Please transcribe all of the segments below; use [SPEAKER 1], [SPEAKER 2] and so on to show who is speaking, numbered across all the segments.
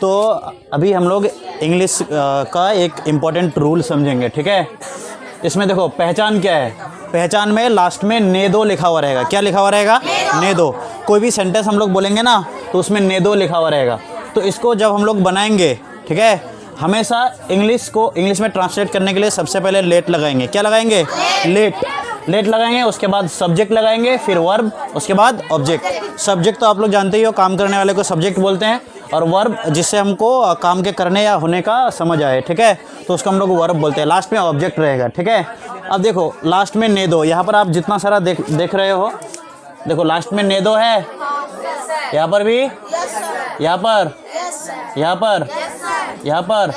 [SPEAKER 1] तो अभी हम लोग इंग्लिश का एक इम्पॉर्टेंट रूल समझेंगे, ठीक है। इसमें देखो पहचान क्या है, पहचान में लास्ट में नेदो लिखा हुआ रहेगा। क्या लिखा हुआ रहेगा? नेदो। कोई भी सेंटेंस हम लोग बोलेंगे ना तो उसमें नेदो लिखा हुआ रहेगा। तो इसको जब हम लोग बनाएंगे, ठीक है, हमेशा इंग्लिश को इंग्लिश में ट्रांसलेट करने के लिए सबसे पहले लेट लगाएंगे। क्या लगाएंगे? लेट लगाएंगे, उसके बाद सब्जेक्ट लगाएंगे, फिर वर्ब, उसके बाद ऑब्जेक्ट। सब्जेक्ट तो आप लोग जानते ही हो, काम करने वाले को सब्जेक्ट बोलते हैं, और वर्ब जिससे हमको काम के करने या होने का समझ आए, ठीक है, तो उसको हम लोग वर्ब बोलते हैं। लास्ट में ऑब्जेक्ट रहेगा, ठीक है। अब देखो लास्ट में नेदो, यहाँ पर आप जितना सारा देख रहे हो, देखो लास्ट में नेदो है, यहाँ पर भी, यहाँ पर, यहाँ पर, यहाँ पर,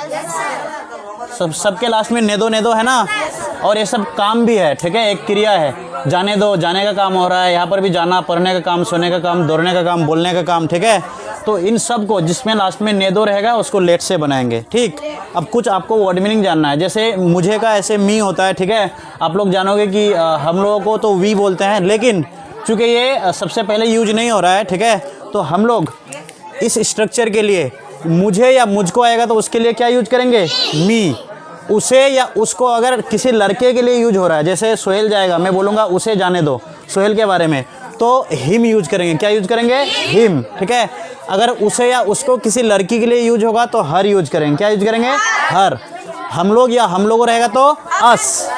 [SPEAKER 1] सबके लास्ट में नेदो है ना। और ये सब काम भी है, ठीक है, एक क्रिया है। जाने दो, जाने का काम हो रहा है, यहाँ पर भी जाना, पढ़ने का काम, सोने का काम, दौड़ने का काम, बोलने का काम, ठीक है। तो इन सब को जिसमें लास्ट में नेदो रहेगा उसको लेट से बनाएंगे, ठीक। अब कुछ आपको वर्ड मीनिंग जानना है, जैसे मुझे का ऐसे मी होता है, ठीक है। आप लोग जानोगे कि हम लोगों को तो वी बोलते हैं, लेकिन चूँकि ये सबसे पहले यूज नहीं हो रहा है, ठीक है, तो हम लोग इस स्ट्रक्चर के लिए मुझे या मुझको आएगा तो उसके लिए क्या यूज करेंगे? मी। उसे या उसको अगर किसी लड़के के लिए यूज हो रहा है, जैसे सोहेल जाएगा, मैं बोलूँगा उसे जाने दो सोहेल के बारे में, तो हिम यूज करेंगे। क्या यूज करेंगे? हिम, ठीक है। अगर उसे या उसको किसी लड़की के लिए यूज होगा तो हर यूज करेंगे। क्या यूज करेंगे? हर। हम लोग या हम लोगों रहेगा तो अस,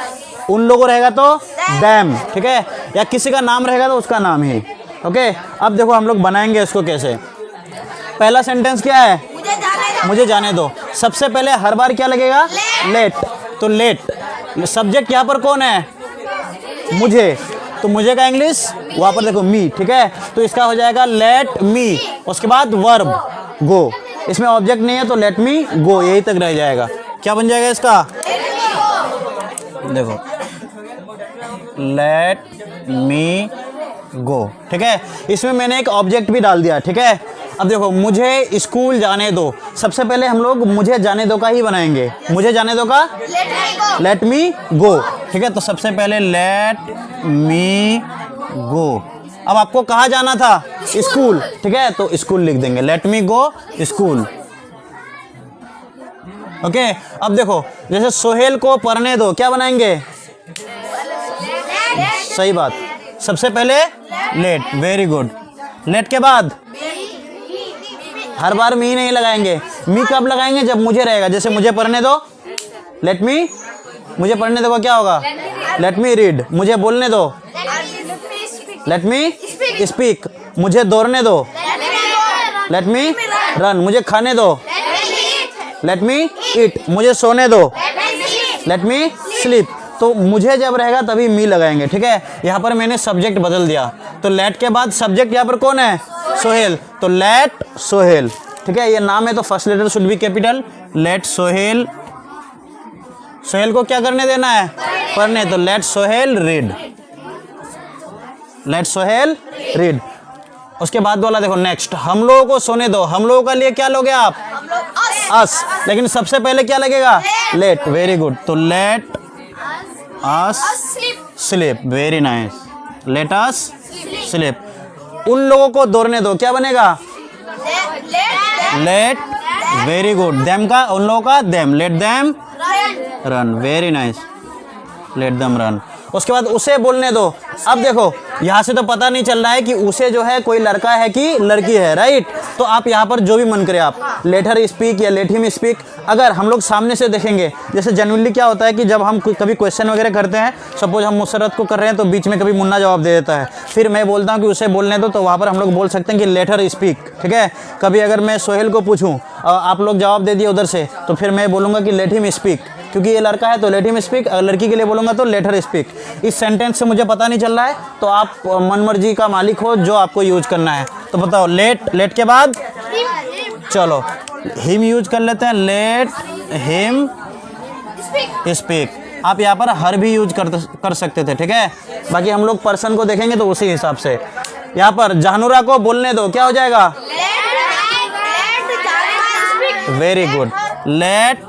[SPEAKER 1] उन लोगों रहेगा तो दैम, ठीक है, या किसी का नाम रहेगा तो उसका नाम ही, ओके। अब देखो हम लोग बनाएंगे इसको कैसे। पहला सेंटेंस क्या है? मुझे जाने दो। सबसे पहले हर बार क्या लगेगा? लेट। तो लेट। सब्जेक्ट यहाँ पर कौन है? मुझे। तो मुझे का इंग्लिश वहाँ पर देखो मी, ठीक है, तो इसका हो जाएगा लेट मी। उसके बाद वर्ब गो। इसमें ऑब्जेक्ट नहीं है तो लेट मी गो, यही तक रह जाएगा। क्या बन जाएगा इसका? देखो लेट मी गो, ठीक है। इसमें मैंने एक ऑब्जेक्ट भी डाल दिया, ठीक है। अब देखो मुझे स्कूल जाने दो, सबसे पहले हम लोग मुझे जाने दो का ही बनाएंगे। मुझे जाने दो का लेट मी गो, ठीक है। तो सबसे पहले लेट मी गो। अब आपको कहाँ जाना था? स्कूल, ठीक है, तो स्कूल लिख देंगे, लेट मी गो स्कूल, ओके। अब देखो जैसे सोहेल को पढ़ने दो, क्या बनाएंगे? सही बात, सबसे पहले लेट, वेरी गुड। लेट के बाद हर बार मी नहीं लगाएंगे। मी कब लगाएंगे? जब मुझे रहेगा, जैसे मुझे पढ़ने दो, लेट मी, मुझे पढ़ने दो का क्या होगा? Let me read. मुझे बोलने दो, लेट मी स्पीक। मुझे दौड़ने दो, लेट मी रन। मुझे खाने दो, लेट मी ईट। मुझे सोने दो, लेट मी स्लीप। तो मुझे जब रहेगा तभी मी लगाएंगे, ठीक है। यहाँ पर मैंने सब्जेक्ट बदल दिया, तो लेट के बाद सब्जेक्ट यहाँ पर कौन है? सोहेल, तो लेट सोहेल, ठीक है। ये नाम है तो first letter should be capital. Let Sohel, Sohel को क्या करने देना है? पढ़ने। तो let Sohel read, let Sohel read. उसके बाद वाला देखो नेक्स्ट, हम लोगों को सोने दो। हम लोगों का लिए क्या लोगे आप? अस। लेकिन सबसे पहले क्या लगेगा? Let, very good. तो let us sleep, very nice, let us sleep. उन लोगों को दौड़ने दो, क्या बनेगा? Late, very good. देम का, उन लोगों का them, let them run, very nice, let them run. उसके बाद उसे बोलने दो। अब देखो यहाँ से तो पता नहीं चल रहा है कि उसे जो है कोई लड़का है कि लड़की है, राइट। तो आप यहाँ पर जो भी मन करे आप लेट हर स्पीक या लेट हिम स्पीक। अगर हम लोग सामने से देखेंगे, जैसे जनरली क्या होता है कि जब हम कभी क्वेश्चन वगैरह करते हैं, सपोज हम मुसरत को कर रहे हैं तो बीच में कभी मुन्ना जवाब दे देता है, फिर मैं बोलता हूँ कि उसे बोलने दो, तो वहाँ पर हम लोग बोल सकते हैं कि लेट हर स्पीक, ठीक है। कभी अगर मैं सोहेल को पूछूँ और आप लोग जवाब दे दिए उधर से, तो फिर मैं बोलूँगा कि लेट हिम स्पीक, क्योंकि ये लड़का है तो लेट हिम स्पीक। अगर लड़की के लिए बोलूँगा तो लेट हर स्पीक। इस सेंटेंस से मुझे पता नहीं चल रहा है तो आप मन मर्जी का मालिक हो, जो आपको यूज करना है। तो बताओ लेट, लेट के बाद चलो हिम यूज कर लेते हैं, लेट हिम स्पीक। आप यहाँ पर हर भी यूज कर सकते थे, ठीक है। बाकी हम लोग पर्सन को देखेंगे तो उसी हिसाब से। यहाँ पर जहानुरा को बोलने दो, क्या हो जाएगा? Very good, let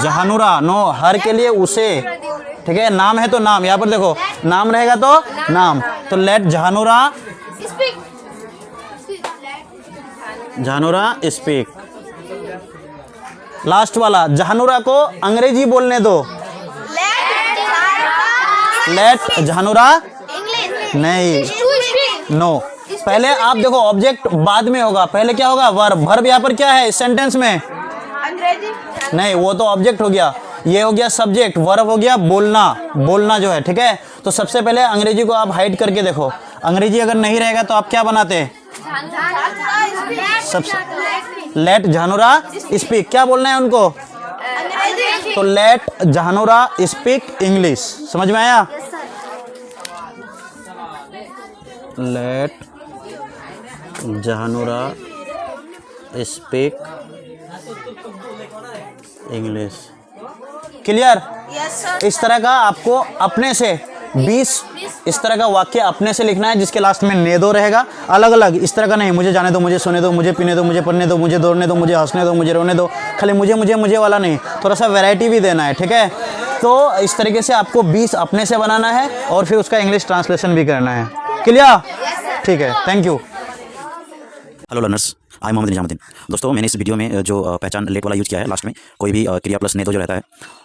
[SPEAKER 1] Jahanara. No, हर के लिए उसे, ठीक है। नाम है तो नाम, यहाँ पर देखो नाम रहेगा तो नाम, तो लेट जहानुरा, जहानुरा स्पीक, लास्ट वाला जहानुरा को अंग्रेजी बोलने दो। लेट जहानुरा नहीं, नो। पहले आप देखो ऑब्जेक्ट बाद में होगा, पहले क्या होगा वर्ब। वर्ब यहाँ पर क्या है सेंटेंस में?
[SPEAKER 2] अंग्रेजी
[SPEAKER 1] नहीं, वो तो ऑब्जेक्ट हो गया, ये हो गया सब्जेक्ट। वर्ब हो गया बोलना, बोलना जो है, ठीक है। तो सबसे पहले अंग्रेजी को आप हाइड करके देखो। अंग्रेजी अगर नहीं रहेगा तो आप क्या बनाते? सबसे लेट जहानुरा स्पीक, क्या बोलना है उनको? तो लेट जहानुरा स्पीक इंग्लिश। समझ में आया? Let Jahanara speak English. Clear?
[SPEAKER 2] Yes sir.
[SPEAKER 1] इस तरह का आपको अपने से 20 इस तरह का वाक्य अपने से लिखना है जिसके लास्ट में ने दो रहेगा। अलग अलग इस तरह का नहीं, मुझे जाने दो, मुझे सोने दो, मुझे पीने दो, मुझे पढ़ने दो, मुझे दौड़ने दो, मुझे हंसने दो, मुझे रोने दो। खाली मुझे मुझे मुझे वाला नहीं, थोड़ा सा वैरायटी भी देना है, ठीक है। तो इस तरीके से आपको 20 अपने से बनाना है और फिर उसका इंग्लिश ट्रांसलेशन भी करना है। क्लियर? ठीक है, थैंक यू।
[SPEAKER 3] हेलो लर्नर्स, आई मोहम्मद निजामुद्दीन। दोस्तों, मैंने इस वीडियो में जो पहचान लेट वाला यूज़ किया है, लास्ट में कोई भी क्रिया प्लस ने दो जो रहता है,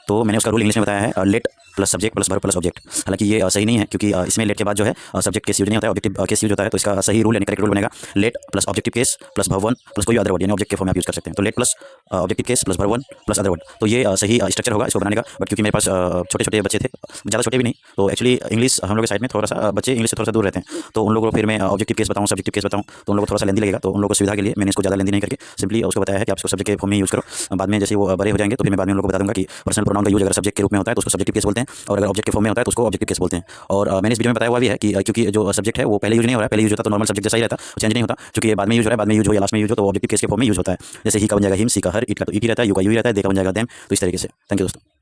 [SPEAKER 3] तो मैंने उसका रूल इंग्लिश में बताया है late plus subject plus verb plus object. हालांकि ये सही नहीं है, क्योंकि इसमें लेट के बाद जो है सब्जेक्ट केस यूज नहीं होता है, ऑब्जेक्टिव केस यूज होता है। तो इसका सही रूल यानी करेक्ट रूल बनेगा late plus objective case plus verb one plus कोई अदर वर्ड, यानी ऑब्जेक्ट के फॉर्म में आप यूज कर सकते हैं। तो late plus objective case plus verb one plus other word, तो ये सही स्ट्रक्चर होगा इसको बनाने का। बट क्योंकि मेरे पास छोटे छोटे बच्चे थे, ज़्यादा छोटे भी नहीं, तो एक्चुअली इंग्लिश हम लोग के साइड में थोड़ा सा बच्चे इंग्लिश से थोड़ा सा दूर रहते हैं, तो उन लोगों को फिर मैं ऑब्जेक्टिव केस बताऊँ, सब्जेक्टिव केस बताऊँ, तो उन लोगों को थोड़ा सा लेंदी लगेगा। तो उन लोगों को सुविधा के लिए मैंने इसको ज़्यादा लेंदी नहीं करके सिंपली उसको बताया है कि आप इसको सब्जेक्ट के फॉर्म में यूज़ करो। बाद में जैसे वो बड़े हो जाएंगे तो फिर मैं बाद में उन लोगों को बता दूंगा कि पर्सनल प्रोनाउन का यूज अगर सब्जेक्ट के रूप में होता है तो उसको सब्जेक्टिव केस बोलते हैं, और अगर ऑब्जेक्ट के फॉर्म में होता है तो उसको ऑब्जेक्टिव केस बोलते हैं। और मैंने इस वीडियो में बताया हुआ भी है कि क्योंकि जो सब्जेक्ट है वो पहले यूज नहीं हो रहा है, पहले यूज होता तो नॉर्मल सब्जेक्ट जैसा ही रहता, चेंज नहीं होता। क्योंकि ये बाद में यूज हो रहा है, बाद में यूज हो या लास्ट में यूज हो, तो ऑब्जेक्टिव केस के फॉर्म में यूज होता है। जैसे ही का बन जाएगा हिम, सी का हर, इट का तो इट ही रहता है, यू का यू ही रहता है, दे का बन जाएगा देम। तो इस तरीके से। थैंक यू दोस्तों।